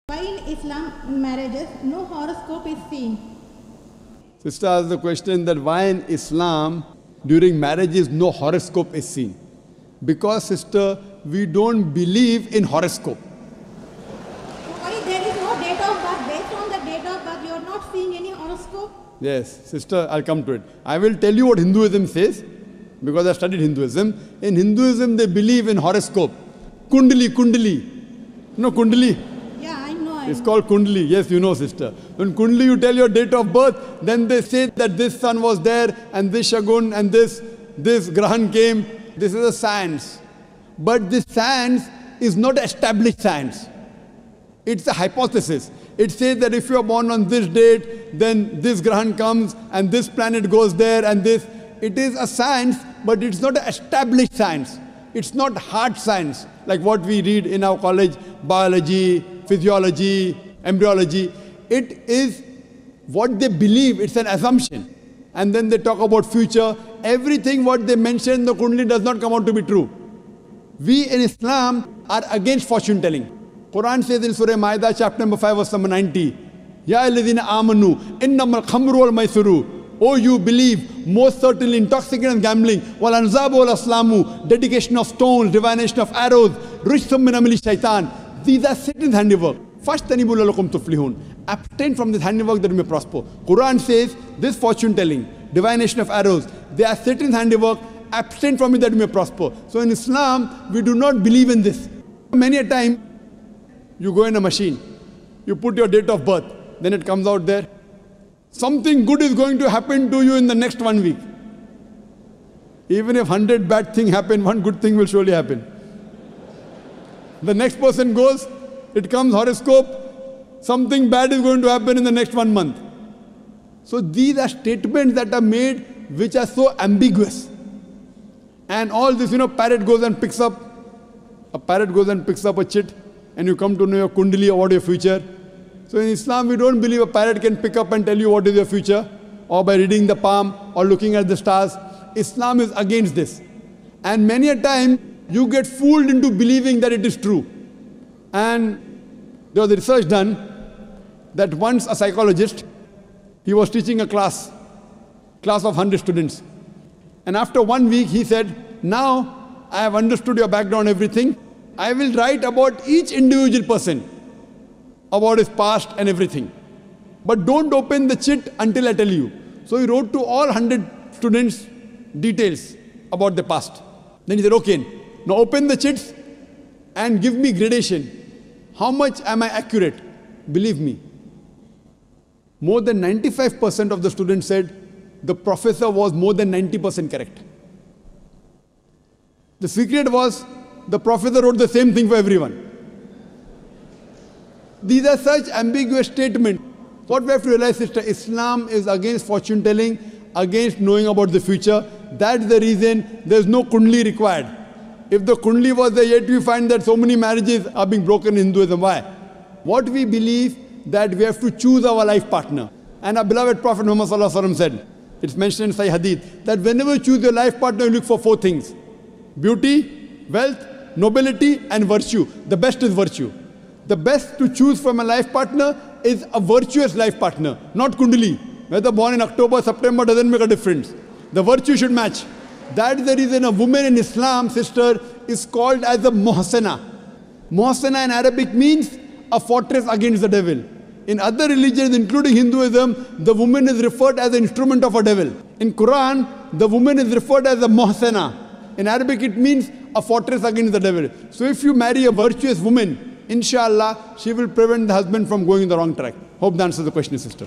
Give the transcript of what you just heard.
Why in Islam in marriages no horoscope is seen? Sister asked the question that why in Islam during marriages no horoscope is seen. Because sister, we don't believe in horoscope. Why there is no date of birth? Based on the date of birth, you are not seeing any horoscope? Yes, sister, I'll come to it. I will tell you what Hinduism says, because I studied Hinduism. In Hinduism, they believe in horoscope. Kundali. No, Kundali? Yeah, I know. It's called Kundali. Yes, you know, sister. When Kundali, you tell your date of birth, then they say that this sun was there, and this Shagun, and this Grahan came. This is a science. But this science is not established science. It's a hypothesis. It says that if you are born on this date, then this Grahan comes, and this planet goes there, and this. It is a science, but it's not an established science. It's not hard science, like what we read in our college, biology, physiology, embryology. It is what they believe, it's an assumption. And then they talk about future. Everything what they mention in the Kundali does not come out to be true. We in Islam are against fortune telling. Quran says in Surah Ma'idah, chapter number 5, verse number 90, Ya alladhina amanu, innamal khamru wal maisuru. Oh, you believe, most certainly intoxicant and gambling, wal anzabu wal aslamu, dedication of stones, divination of arrows, rishthum min amali shaitan. These are Satan's handiwork. Fashtanibu lalakum tuflihun. Abstain from this handiwork that you may prosper. Quran says this fortune telling, divination of arrows, they are Satan's handiwork. Abstain from it that you may prosper. So in Islam, we do not believe in this. Many a time, you go in a machine, you put your date of birth, then it comes out there. Something good is going to happen to you in the next 1 week. Even if 100 bad things happen, one good thing will surely happen. The next person goes, it comes horoscope, something bad is going to happen in the next 1 month. So these are statements that are made which are so ambiguous. And all this, parrot goes and picks up a chit, and you come to know your Kundali or what your future. So in Islam, we don't believe a parrot can pick up and tell you what is your future, or by reading the palm, or looking at the stars. Islam is against this. And many a time, you get fooled into believing that it is true. And there was a research done that once a psychologist, he was teaching a class of 100 students. And after 1 week, he said, now I have understood your background, everything. I will write about each individual person, about his past and everything. But don't open the chit until I tell you. So he wrote to all 100 students details about the past. Then he said, okay, now open the chits and give me gradation. How much am I accurate? Believe me, more than 95% of the students said the professor was more than 90% correct. The secret was the professor wrote the same thing for everyone. These are such ambiguous statements. What we have to realize, sister, Islam is against fortune telling, against knowing about the future. That's the reason there's no Kundali required. If the Kundali was there, yet we find that so many marriages are being broken in Hinduism. Why? What we believe that we have to choose our life partner. And our beloved Prophet Muhammad Sallallahu Alaihi Wasallam said, it's mentioned in Sahih Hadith, that whenever you choose your life partner, you look for 4 things. Beauty, wealth, nobility, and virtue. The best is virtue. The best to choose from a life partner is a virtuous life partner, not Kundali. Whether born in October, September doesn't make a difference. The virtue should match. That is the reason a woman in Islam, sister, is called as a muhsana. Muhsana in Arabic means a fortress against the devil. In other religions, including Hinduism, the woman is referred as an instrument of a devil. In Quran, the woman is referred as a muhsana. In Arabic, it means a fortress against the devil. So if you marry a virtuous woman, inshallah, she will prevent the husband from going in the wrong track. Hope that answers the question, sister.